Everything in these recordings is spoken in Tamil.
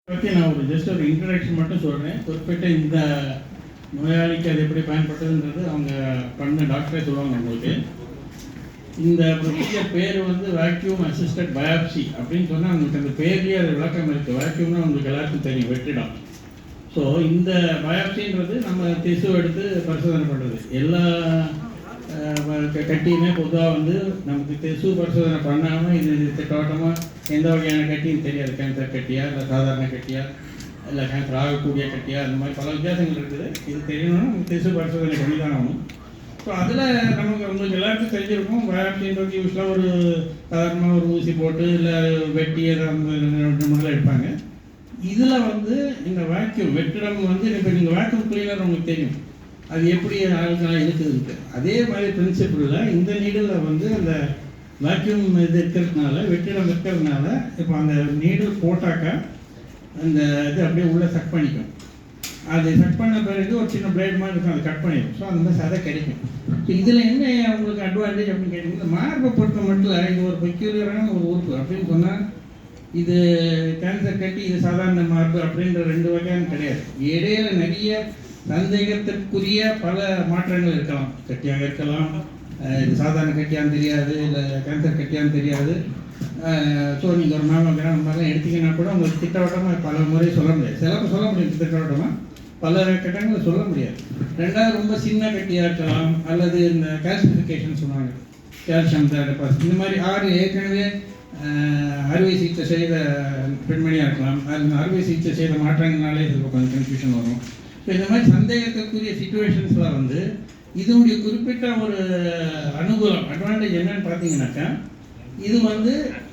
பற்றி நான் ஜஸ்ட் ஒரு இன்ட்ரடக்ஷன் மட்டும் சொல்கிறேன். குறிப்பிட்ட இந்த நோயாளிக்கு அது எப்படி பயன்பட்டதுன்றது அவங்க பண்ண டாக்டரே சொல்லுவாங்க உங்களுக்கு. இந்த ப்ரொசீஜர் பேர் வேக்யூம் அசிஸ்டட் பயாப்சி அப்படின்னு சொன்னால் அவங்களுக்கு அந்த பேர்லேயே அது விளக்கம் இருக்குது. வேக்யூம்னா உங்களுக்கு எல்லாருக்கும் தெரியும், வெற்றிடம். ஸோ இந்த பயாப்சின்றது நம்ம திசு எடுத்து பரிசோதனை பண்ணுறது. எல்லா கட்டியுமே பொதுவாக நமக்கு திசு பரிசோதனை பண்ணாமல் இது திட்டவட்டமாக எந்த வகையான கட்டியும் தெரியாது. கேன்சர் கட்டியா இல்லை சாதாரண கட்டியா இல்லை கேன்சர் ஆகக்கூடிய கட்டியா, அந்த மாதிரி பல வித்தியாசங்கள் இருக்குது. இது தெரியணும்னா நமக்கு திசு பரிசோதனை பண்ணி தான் ஆகணும். ஸோ அதில் நமக்கு உங்களுக்கு எல்லாருக்கும் தெரிஞ்சிருக்கும். பயாப்சின்றது யூஸ்வலாக ஒரு சாதாரணமாக ஒரு ஊசி போட்டு இல்லை வெட்டி ஏதாவது முதல்ல எடுப்பாங்க. இதில் இந்த வேக்யூம் வெற்றிடம் இப்போ நீங்கள் வேக்யூம் கிளீனர் உங்களுக்கு தெரியும் அது எப்படி ஆளுங்களாக இருக்குதுன்ட்டு. அதே மாதிரி பிரின்சிபிளில் இந்த நீடில் அந்த வேக்யூம் இது இருக்கிறதுனால, வெற்றிடம் இருக்கிறதுனால இப்போ அந்த நீடில் போட்டாக்கா அந்த இது அப்படியே உள்ளே சக் பண்ணிக்கும். அது சக் பண்ண பிறகு ஒரு சின்ன பிளேட் மாதிரி இருக்கும், அது கட் பண்ணிடும். ஸோ அந்த மாதிரி சதை கிடைக்கும். ஸோ இதில் என்ன உங்களுக்கு அட்வான்டேஜ் அப்படின்னு கேட்டிங்கன்னா, மார்பை பொறுத்த மட்டும் இது ஒரு பெக்யூலியரான ஒரு உறுப்பு அப்படின்னு சொன்னால் இது கேன்சர் கட்டி இது சாதாரண மார்பு அப்படின்ற ரெண்டு வகையான கிடையாது. இடையில நிறைய சந்தேகத்திற்குரிய பல மாற்றங்கள் இருக்கலாம். கட்டியாக இருக்கலாம், இது சாதாரண கட்டியான்னு தெரியாது, இல்லை கேன்சர் கட்டியான்னு தெரியாது. ஸோ நீங்கள் ஒரு மேமோகிராம் மாதிரிலாம் எடுத்திங்கன்னா கூட உங்களுக்கு திட்டவட்டமாக பல முறை சொல்ல முடியாது. சிலப்போ சொல்ல முடியும், திட்டவட்டமாக பல கட்டங்களை சொல்ல முடியாது. ரெண்டாவது ரொம்ப சின்ன கட்டியாக இருக்கலாம், அல்லது இந்த கால்சிஃபிகேஷன் சொல்லுவாங்க, கால்சியம் இந்த மாதிரி ஏற்கனவே அறுவை சிகிச்சை செய்த பெண்மணியாக இருக்கலாம். அது அறுவை சிகிச்சை செய்த மாற்றங்கள்னாலே இதுக்கு கொஞ்சம் கன்ஃபியூஷன் வரும். ஸோ இந்த மாதிரி சந்தேகத்திற்குரிய சிச்சுவேஷன்ஸில் இதனுடைய குறிப்பிட்ட ஒரு அனுகூலம் அட்வான்டேஜ் என்னன்னு பார்த்தீங்கன்னாக்கா, இது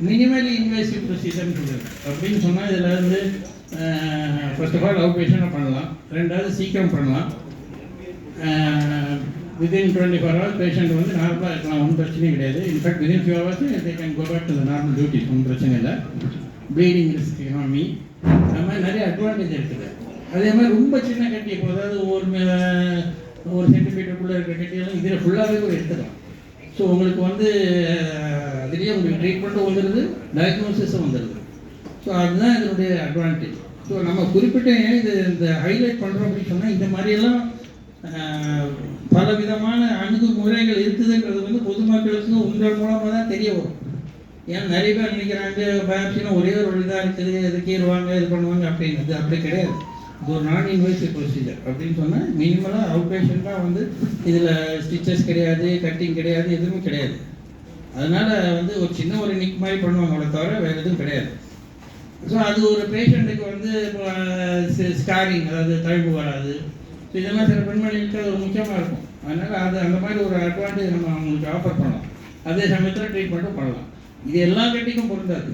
மினிமலி இன்வேசிவ் ப்ரொசீஜர்னு சொல்லுது. அப்படின்னு சொன்னால் இதில் ஃபர்ஸ்ட் ஆஃப் ஆல் அவுட் பேஷண்டாக பண்ணலாம். ரெண்டாவது சீக்கிரம் பண்ணலாம். வித்தின் 24 hours பேஷண்ட் நார்மலாக இருக்கலாம், ஒன்றும் பிரச்சனையும் கிடையாது. In fact within few hours they can go back to the normal duty, ஒன்றும் பிரச்சனை இல்லை. ப்ளீடிங் ரிஸ்க் எக்கானமி, அது மாதிரி நிறைய அட்வான்டேஜ் இருக்குது. அதே மாதிரி ரொம்ப சின்ன கட்டி, இப்போ அதாவது ஒரு சென்டிமீட்டருக்குள்ளே இருக்கிற கட்டியெல்லாம் இதில் ஃபுல்லாகவே கூட எடுத்துக்கலாம். ஸோ உங்களுக்கு அதுலேயே உங்களுக்கு ட்ரீட்மெண்ட்டும் வந்துடுது, டயக்னோசிஸும் வந்துடுது. ஸோ அதுதான் இதனுடைய அட்வான்டேஜ். ஸோ நம்ம குறிப்பிட்ட ஏன் இந்த ஹைலைட் பண்ணுறோம் அப்படின்னு சொன்னால், இந்த மாதிரியெல்லாம் பல விதமான அணுகுமுறைகள் இருக்குதுன்றது பொதுமக்களுக்கு உங்கள் மூலமாக தான் தெரிய வரும். ஏன்னா நிறைய பேர் நினைக்கிறாங்க பயாப்சினா ஒரே ஒரு வழி தான் இருக்குது, இது கீறுவாங்க, இது பண்ணுவாங்க அப்படின்னு. அது அப்படி கிடையாது. இது ஒரு நான் இன்வேசிவ் ப்ரொசீஜர் அப்படின்னு சொன்னால் மினிமலாக அவுட் பேஷண்ட்டாக இதில் ஸ்டிச்சஸ் கிடையாது, கட்டிங் கிடையாது, எதுவுமே கிடையாது. அதனால் ஒரு சின்ன ஒரு நிக் மாதிரி பண்ணுவாங்க, அவ்வளோ தவிர வேறு எதுவும் கிடையாது. ஸோ அது ஒரு பேஷண்ட்டுக்கு இப்போ ஸ்காரிங், அதாவது தழும்பு வராது. ஸோ இதெல்லாம் சில பெண்மணிகளுக்கு அது முக்கியமாக இருக்கும். அதனால் அது அந்த மாதிரி ஒரு அட்வான்டேஜ் நம்ம அவங்களுக்கு ஆஃபர் பண்ணலாம். அதே சமயத்தில் ட்ரீட்மெண்ட்டும் பண்ணலாம். இது எல்லா கட்டிக்கும் பொருந்தாது.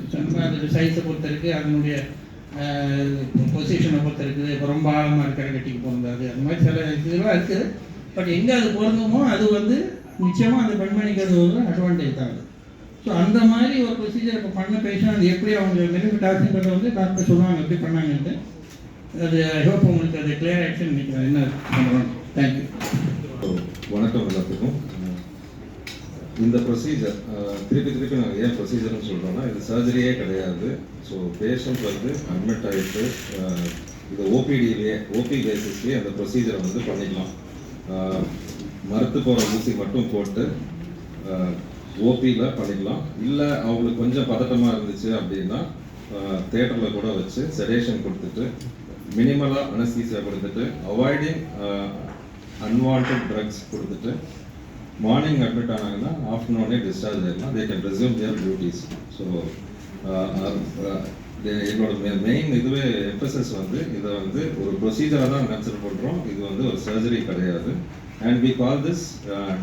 அதோட சைஸை பொறுத்த இருக்குது, அதனுடைய பொசிஷனை பொறுத்த இருக்குது. இப்போ ரொம்ப ஆழமாக இருக்கிற கட்டிக்கு பொருந்தாது. அந்த மாதிரி சில இதெல்லாம் இருக்குது. பட் எங்கே அது பொருந்துமோ அது நிச்சயமாக அந்த பெண்மணிக்கு அது ஒரு அட்வான்டேஜ் தான். ஸோ அந்த மாதிரி ஒரு ப்ரொசீஜர் இப்போ பண்ண பேஷண்ட் அது எப்படி அவங்க பெனிஃபிட் ஆச்சுன்றதை டாக்டர் சொல்லுவாங்க எப்படி பண்ணாங்கன்ட்டு. அது ஐ ஹோப் உங்களுக்கு அது கிளியர் ஆக்ஷன் நினைக்கிறேன். என்ன பண்ணுறோம். தேங்க்யூ. வணக்கம் எல்லாத்துக்கும். இந்த ப்ரொசீஜர் திருப்பி நாங்கள் ஏன் ப்ரொசீஜர்னு சொல்கிறோன்னா, இது சர்ஜரியே கிடையாது. ஸோ பேஷண்ட் அட்மிட் ஆகிட்டு இது ஓபி பேசிஸ்லேயே அந்த ப்ரொசீஜரை பண்ணிக்கலாம். மறுத்து போகிற ஊசி மட்டும் போட்டு ஓபியில் பண்ணிக்கலாம். இல்லை அவங்களுக்கு கொஞ்சம் பதட்டமாக இருந்துச்சு அப்படின்னா தேட்டரில் கூட வச்சு செடேஷன் கொடுத்துட்டு மினிமலாக அனஸ்தீசியா கொடுத்துட்டு அவாய்டிங் அன்வான்ட் ட்ரக்ஸ் கொடுத்துட்டு மார்னிங் அட்மிட் ஆனாங்கன்னா ஆஃப்டர்நூனே டிஸ்சார்ஜ் ஆகிடலாம். They can resume their duties. So என்னோட மெயின் இதுவே எம்பசஸ் இதை ஒரு ப்ரொசீஜராக தான் கன்சிடர் பண்ணுறோம். இது ஒரு சர்ஜரி கிடையாது. And we call this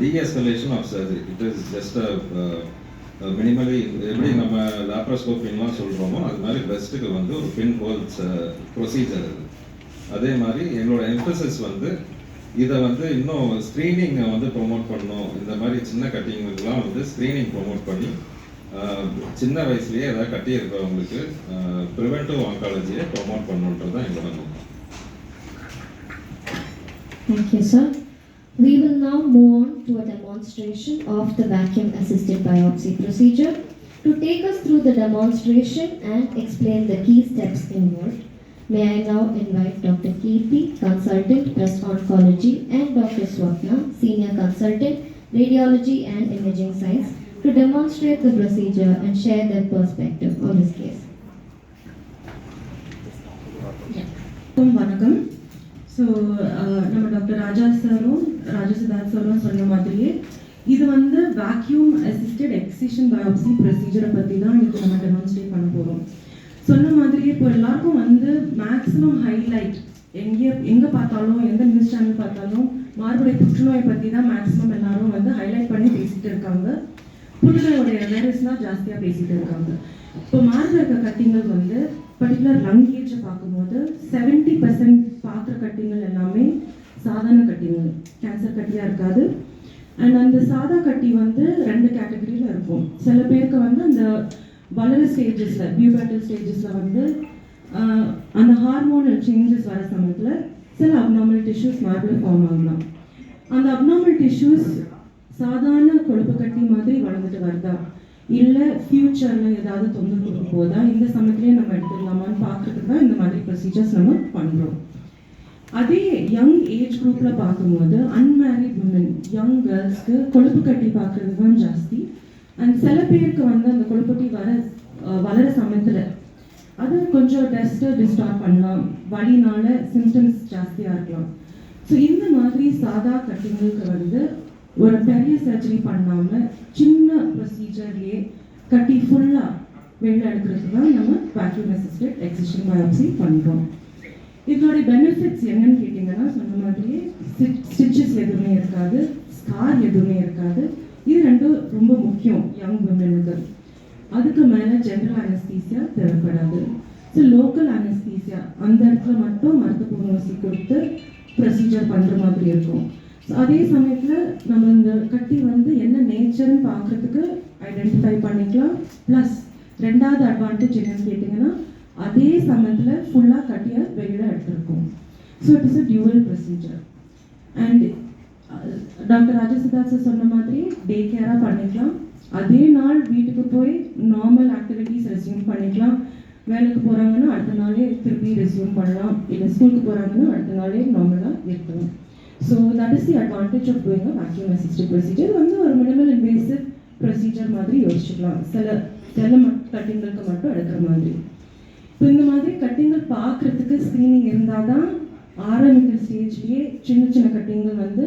de-escalation of surgery. It is just minimally எப்படி நம்ம லேப்ரோஸ்கோப்பின்லாம் சொல்கிறோமோ அது மாதிரி பெஸ்ட்டுக்கு ஒரு பின் ஹோல் ப்ரொசீஜர் அது. அதே மாதிரி எங்களோட எம்பசஸ் இதை இன்னும் ஸ்க்ரீனிங் ப்ரொமோட் பண்ணணும். இந்த மாதிரி சின்ன கட்டிங்களுக்கெல்லாம் ஸ்க்ரீனிங் ப்ரொமோட் பண்ணி சின்ன வயசுலேயே ஏதாவது கட்டி இருக்கிறவங்களுக்கு ப்ரிவென்டிவ் ஆங்காலஜியை ப்ரொமோட் பண்ணணுன்றது தான் எங்களோட நோக்கம். Thank you, sir. We will now move on to a demonstration of the vacuum assisted biopsy procedure. To take us through the demonstration and explain the key steps involved, May I now invite Dr. Kirti, Consultant, Breast Oncology, and Dr. Swapna, Senior Consultant, Radiology and Imaging Science, to demonstrate the procedure and share their perspective on this case. வணக்கம். ஸோ நம்ம டாக்டர் ராஜா சித்தார்த் சாரும் சொன்ன மாதிரியே இது வந்து வேக்யூம் அசிஸ்டட் எக்ஸிஷன் பயாப்சி ப்ரொசீஜரை பற்றி தான் இன்னைக்கு நம்ம டெமான்ஸ்ட்ரேட் பண்ண போகிறோம். சொன்ன மாதிரியே இப்போ எல்லாருக்கும் வந்து மேக்ஸிமம் ஹைலைட் எங்கே பார்த்தாலும் எந்த நியூஸ் சேனல் பார்த்தாலும் மார்புடை புற்றுநோயை பற்றி தான் மேக்ஸிமம் எல்லாரும் வந்து ஹைலைட் பண்ணி பேசிகிட்டு இருக்காங்க. புற்றுநோயோடைய அவேர்னஸ் தான் ஜாஸ்தியாக பேசிகிட்டு இருக்காங்க. இப்போ மார்பில் இருக்க கட்டிங்கள் வந்து பர்டிகுலர் லங் கேஜை பார்க்கும்போது 70% பார்க்குற கட்டிங்கள் எல்லாமே சாதாரண கட்டிங்கள், கேன்சர் கட்டியாக இருக்காது. அண்ட் அந்த சாதா கட்டி வந்து 2 கேட்டகரியில் இருக்கும். சில பேருக்கு வந்து அந்த வளர ஸ்டேஜஸில் பியூபர்டல் ஸ்டேஜஸில் வந்து அந்த ஹார்மோனல் சேஞ்சஸ் வர சமயத்தில் சில அப்நார்மல் டிஷ்யூஸ் மார்பில் ஃபார்ம் ஆகலாம். அந்த அப்நார்மல் டிஷ்யூஸ் சாதாரண கொழுப்பு கட்டி மாதிரி வளர்ந்துட்டு வருதா, இல்லை ஃப்யூச்சரில் ஏதாவது தொந்தரவு கொடுக்க போதா, இந்த சமயத்துலேயே நம்ம எடுத்துடலாமான்னு பார்க்குறதுக்கு தான் இந்த மாதிரி ப்ரொசீஜர்ஸ் நம்ம பண்ணுறோம். அதே யங் ஏஜ் குரூப்பில் பார்க்கும்போது அன்மேரிட் விமன், யங் கேர்ள்ஸ்க்கு கொழுப்பு கட்டி பார்க்குறது தான் ஜாஸ்தி. அண்ட் சில பேருக்கு வந்து அந்த கொழுப்பட்டி வளர சமயத்தில் அது கொஞ்சம் டெஸ்ட்டை டிஸ்டார்ட் பண்ணலாம், வலினால சிம்டம்ஸ் ஜாஸ்தியாக இருக்கலாம். ஸோ இந்த மாதிரி சாதா கட்டிங்களுக்கு வந்து ஒரு பெரிய சர்ஜரி பண்ணாமல் சின்ன ப்ரொசீஜர்லேயே கட்டி ஃபுல்லாக வெளில எடுக்கிறது தான் நம்ம வேக்யூம் அசிஸ்டட் எக்ஸிஷன் பயாப்சி பண்ணுறோம். இதோடைய பெனிஃபிட்ஸ் என்னன்னு கேட்டிங்கன்னா, சொன்ன மாதிரியே ஸ்டிச்சஸ் எதுவுமே இருக்காது, ஸ்கார் எதுவுமே இருக்காது. இது ரெண்டும் ரொம்ப முக்கியம் யங் விமனுக்கு. அதுக்கு மேலே ஜென்ரல் அனஸ்தீசியா தேவைப்படாது. ஸோ லோக்கல் அனஸ்தீசியா அந்த இடத்துல மட்டும் மருத்துவ ஊசி கொடுத்து ப்ரொசீஜர் பண்ணுற மாதிரி இருக்கும். ஸோ அதே சமயத்தில் நம்ம இந்த கட்டி வந்து என்ன நேச்சர்னு பார்க்குறதுக்கு ஐடென்டிஃபை பண்ணிக்கலாம். ப்ளஸ் ரெண்டாவது அட்வான்டேஜ் என்னன்னு கேட்டிங்கன்னா, அதே சமயத்தில் ஃபுல்லாக கட்டியை வெளியில் எடுத்துருக்கோம். So it is a dual procedure. And doctor Raja Siddharth sir சொன்ன மாதிரி டே கேராக பண்ணிக்கலாம். அதே நாள் வீட்டுக்கு போய் நார்மல் ஆக்டிவிட்டீஸ் ரெஸ்யூம் பண்ணிக்கலாம். வேலைக்கு போகிறாங்கன்னா அடுத்த நாளே திருப்பி ரெஸ்யூம் பண்ணலாம், இல்லை ஸ்கூலுக்கு போகிறாங்கன்னா அடுத்த நாளே நார்மலாக இருக்கலாம். So that is the advantage of doing a vacuum assisted procedure. வந்து ஒரு மினிமல் இன்வேசிவ் ப்ரொசீஜர் மாதிரி யோசிச்சுக்கலாம், சில கட்டிங்களுக்கு மட்டும் எடுக்கிற மாதிரி. இப்போ இந்த மாதிரி கட்டிங்கள் பார்க்குறதுக்கு ஸ்க்ரீனிங் இருந்தால் தான் ஆரம்பிக்கிற ஸ்டேஜ்லேயே சின்ன சின்ன கட்டிங்கள் வந்து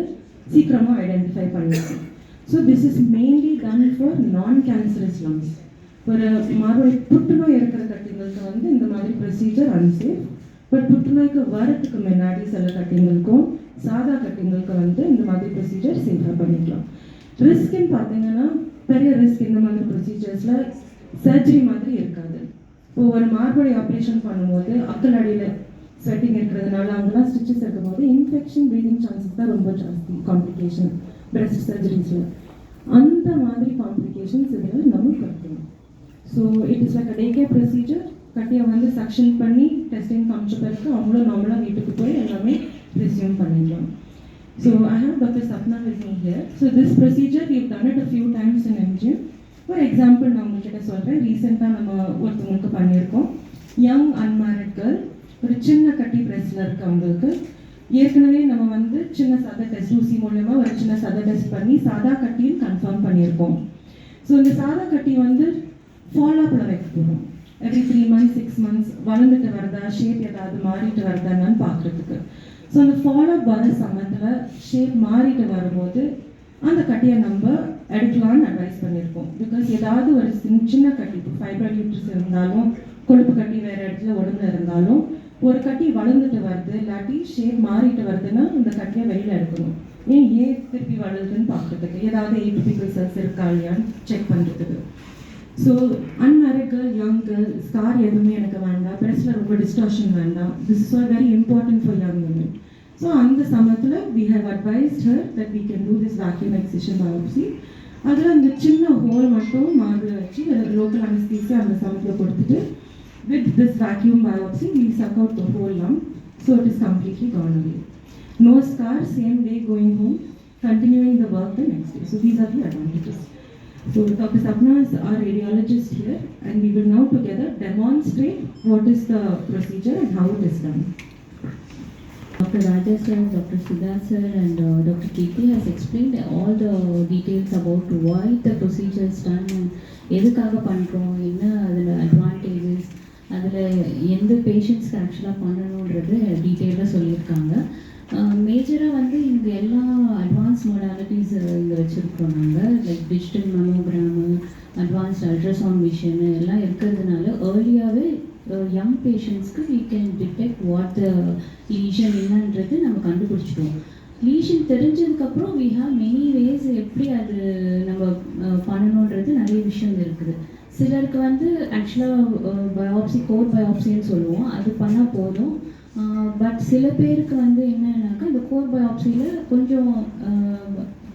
சீக்கிரமாக ஐடென்டிஃபை பண்ணிக்கலாம். So this is mainly done for நான் கேன்சரஸ் லங்ஸ். ஒரு மார்புடை புற்றுநோய் இருக்கிற கட்டிங்களுக்கு வந்து இந்த மாதிரி ப்ரொசீஜர் அன்சேஃப். பட் புற்றுநோய்க்கு வரத்துக்கு முன்னாடி சில கட்டிங்களுக்கும் சாதா கட்டிங்களுக்கு வந்து இந்த மாதிரி ப்ரொசீஜர் சேஃபாக பண்ணிக்கலாம். ரிஸ்க்குன்னு பார்த்தீங்கன்னா, பெரிய ரிஸ்க் இந்த மாதிரி ப்ரொசீஜர்ஸில் சர்ஜரி மாதிரி இருக்காது. இப்போ ஒரு மார்புடை ஆப்ரேஷன் பண்ணும்போது அக்கல் அடியில் ஸ்வெட்டிங் இருக்கிறதுனால அங்கெல்லாம் ஸ்டிச்சஸ் இருக்கும்போது இன்ஃபெக்ஷன் ப்ரீதிங் சான்சஸ் தான் ரொம்ப ஜாஸ்தி காம்ப்ளிகேஷன் பிரெஸ்ட் சர்ஜரிஸில். அந்த மாதிரி காம்ப்ளிகேஷன்ஸ் இதில் நம்ம கட்டணும். So it is like a day care procedure. கட்டியை வந்து சக்ஷன் பண்ணி டெஸ்டிங் காமிச்ச பிறகு அவங்களும் நார்மலாக வீட்டுக்கு போய் எல்லாமே ரெஸ்யூம் பண்ணிடலாம். So I have doctor Sapna with me here. So this procedure we done it a few times in MGM. For example நான் உங்கள்கிட்ட சொல்கிறேன், ரீசெண்டாக நம்ம ஒருத்தவங்களுக்கு பண்ணியிருக்கோம். யங் அன்மேரிட் கேர்ள், ஒரு சின்ன கட்டி பிரெஸ்டில் இருக்கவங்களுக்கு ஏற்கனவே நம்ம வந்து சின்ன சதை டெஸ்ட் ஊசி மூலமா ஒரு சின்ன சதை டெஸ்ட் பண்ணி சாதா கட்டியும் கன்ஃபார்ம் பண்ணியிருக்கோம். ஸோ இந்த சாதா கட்டி வந்து ஃபாலோஅப்பில் வைக்க போகிறோம். எவ்ரி 3 months 6 months வளர்ந்துட்டு வருதா, ஷேப் ஏதாவது மாறிட்டு வருதான்னு பார்க்குறதுக்கு. ஸோ அந்த ஃபாலோஅப் வர சமயத்தில் ஷேப் மாறிட்டு வரும்போது அந்த கட்டியை நம்ம எடுக்கலான்னு அட்வைஸ் பண்ணியிருக்கோம். பிகாஸ் ஏதாவது ஒரு சின்ன கட்டி, இப்போ ஃபைப்ராய்ட் யூட்ரஸ் இருந்தாலும் கொழுப்பு கட்டி வேறு இடத்துல உடம்புல இருந்தாலும் ஒரு கட்டி வளர்ந்துட்டு வருது இல்லாட்டி ஷேப் மாறிட்டு வருதுன்னா இந்த கட்டியை வெளியில் எடுக்கணும். ஏன் திருப்பி வளருதுன்னு பார்க்குறதுக்கு, ஏதாவது ஏடிபிக்கல் செல்ஸ் இருக்கா இல்லையான்னு செக் பண்ணுறதுக்கு. So unmarried girl, young girl, scar எதுவுமே எனக்கு வேண்டாம், பிரெஸ்டில் ரொம்ப டிஸ்டார்ஷன் வேண்டாம். This is all very important for young women. So அந்த சமயத்தில் we have advised her that we can do this vacuum excision biopsy. அதில் அந்த சின்ன ஹோல் மட்டும் மார்பில் வச்சு லோக்கல் அனஸ்தீசியா அந்த சமயத்தில் கொடுத்துட்டு with this vacuum biopsy we suck out the whole lump, so it is completely gone away. No scar, same day going home, continuing the work the next day. So these are the advantages. So Dr. Sapna is our radiologist here, and we will now together demonstrate what is the procedure and how it is done. Dr. Raja sir, Dr. Sudha sir and Dr. Kirti has explained all the details about why the procedure is done and எதுக்காக பண்ணுறோம், என்ன அதில் அட்வான்டேஜஸ், அதில் எந்த பேஷண்ட்ஸ்க்கு ஆக்சுவலாக பண்ணணுன்றது டீட்டெயிலாக சொல்லியிருக்காங்க. மேஜராக வந்து இங்கே எல்லா அட்வான்ஸ் மொடாலிட்டிஸ் இங்கே வச்சுருக்கோம் நாங்கள். Like digital mammogram, advanced ultrasound machine எல்லாம் இருக்கிறதுனால ஏர்லியாகவே யங் பேஷண்ட்ஸ்க்கு we can detect what the lesion என்னன்றது நம்ம கண்டுபிடிச்சிடுவோம். லீஷன் தெரிஞ்சதுக்கப்புறம் we have many ways எப்படி அது நம்ம பண்ணணுன்றது நிறைய விஷயம் இருக்குது. சிலருக்கு வந்து ஆக்சுவலாக பயாப்சி, கோர் பயாப்சின்னு சொல்லுவோம், அது பண்ணால் போதும். பட் சில பேருக்கு வந்து என்னன்னாக்கா இந்த கோர் பயாப்சியில் கொஞ்சம்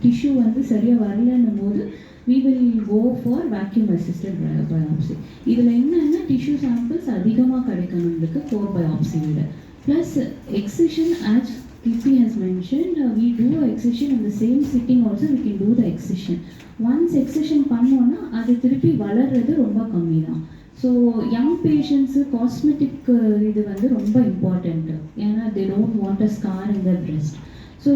டிஷ்யூ வந்து சரியாக வரலன்னும் போது we will go for vacuum assisted biopsy. இதில் என்னென்னா டிஷ்யூ சாம்பிள்ஸ் அதிகமாக கிடைக்கும் நம்மளுக்கு கோர் பயாப்சி விட. Plus excision, as Kirti has mentioned, we do excision in the same sitting also we can do the excision. Once excision பண்ணோன்னா அது திருப்பி வளர்றது ரொம்ப கம்மி தான். ஸோ யங் பேஷண்ட்ஸு காஸ்மெட்டிக் இது வந்து ரொம்ப இம்பார்ட்டண்ட்டு. ஏன்னா they don't want a scar in the breast. So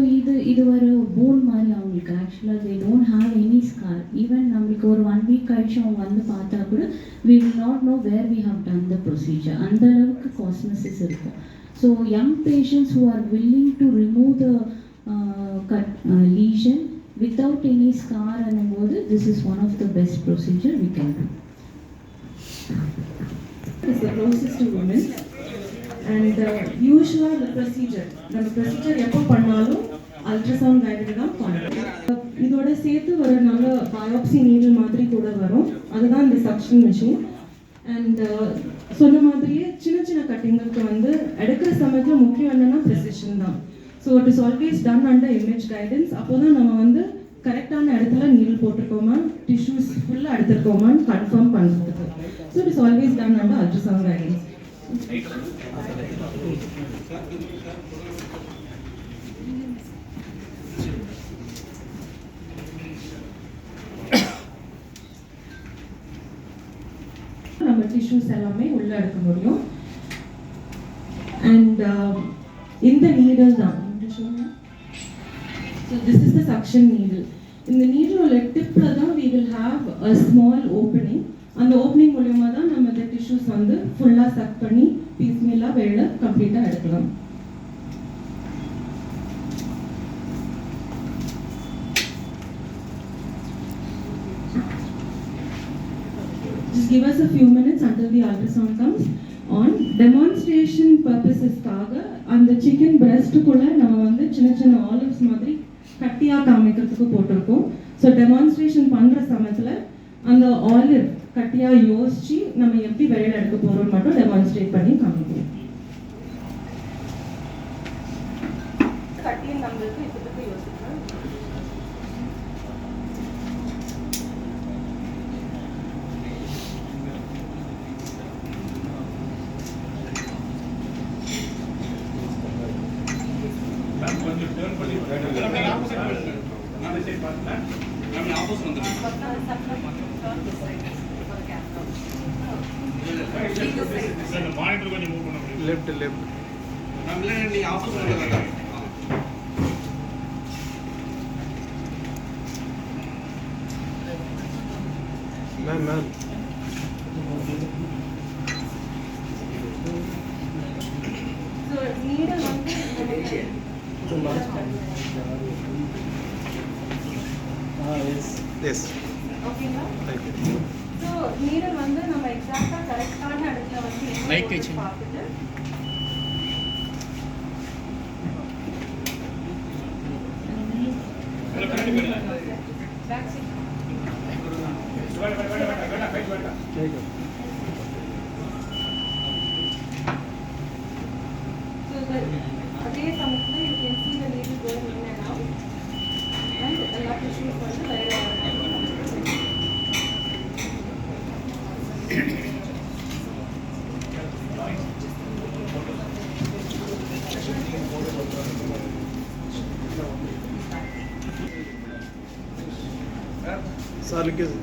இது ஒரு போன் மாதிரி அவங்களுக்கு. ஆக்சுவலாக they don't have any scar. Even நம்மளுக்கு ஒரு 1 week கழிச்சு அவங்க வந்து பார்த்தா கூட we will not know where we have done the procedure. அந்த அளவுக்கு காஸ்மெசிஸ் இருக்கும். So young patients who are willing to remove the lesion without any scar ಅನ್ನುம்போது this is one of the best procedure we can do. Is the closest to women. And usual procedure, நம்ம ப்ரொசீஜர் எப்போ பண்ணாலும் அல்ட்ராசவுண்ட் கைடட் தான் பண்ணணும். இதோட சேர்த்து ஒரு நல்ல பயாப்சி நீடில் மாதிரி கூட வரும், அதுதான் இந்த சக்ஷன் மிஷின். அண்ட் சொன்ன மாதிரியே சின்ன சின்ன கட்டிங்களுக்கு வந்து எடுக்கிற சமயத்தில் முக்கியம் என்னென்னா ப்ரெசிஷன் தான். So it is always ton under image guidance. அப்போ தான் நம்ம வந்து கரெக்டான இடத்துல நீடில் போட்டிருக்கோமா, டிஷ்யூஸ் ஃபுல்லாக எடுத்துருக்கோமான்னு கன்ஃபார்ம் பண்ணுறதுக்கு. So it is always ton under ultrasound guidance. நம்ம டிஷ்யூஸ் எல்லாமே உள்ள எடுக்க முடியும். அண்ட் இந்த நீடில் தான், so this is the suction needle. இந்த நீடிலோட டிப்பில் தான் we will have a small opening. அந்த ஓப்பனிங் மூலியமாக தான் நம்ம இந்த டிஷ்யூஸ் வந்து ஃபுல்லாக சக் பண்ணி பீஸ் மீலாக வெளில கம்ப்ளீட்டாக எடுக்கலாம். Just give us a few minutes until the ultrasound comes on. Demonstration purposes-காக அந்த சிக்கன் பிரெஸ்ட்டுக்குள்ள நம்ம வந்து சின்ன சின்ன ஆலிவ்ஸ் மாதிரி கட்டியாக காமிக்கிறதுக்கு போட்டிருக்கோம். ஸோ டெமான்ஸ்ட்ரேஷன் பண்ணுற சமயத்தில் அந்த ஆலிவ் கட்டியாக யோசிச்சு நம்ம எப்படி வெளியில் எடுக்க போகிறோம்னு மட்டும் டெமான்ஸ்ட்ரேட் பண்ணி காமிப்போம். கட்டியை நம்மளுக்கு இப்போதுக்கு யோசிக்கலாம். left ma'am So needle வந்து yes ஓகேங்களா? thank you. ஸோ நீடல் வந்து நம்ம எக்ஸாக்டாக கரெக்டான இடத்துல வந்து Light என்ன touching. பார்த்துட்டு பேக் சைட் அதே சமயத்தில் you can see the needle going in and out and எல்லா டிஷ்யூஸ் வந்து வேறு Sir சார் நிற்குது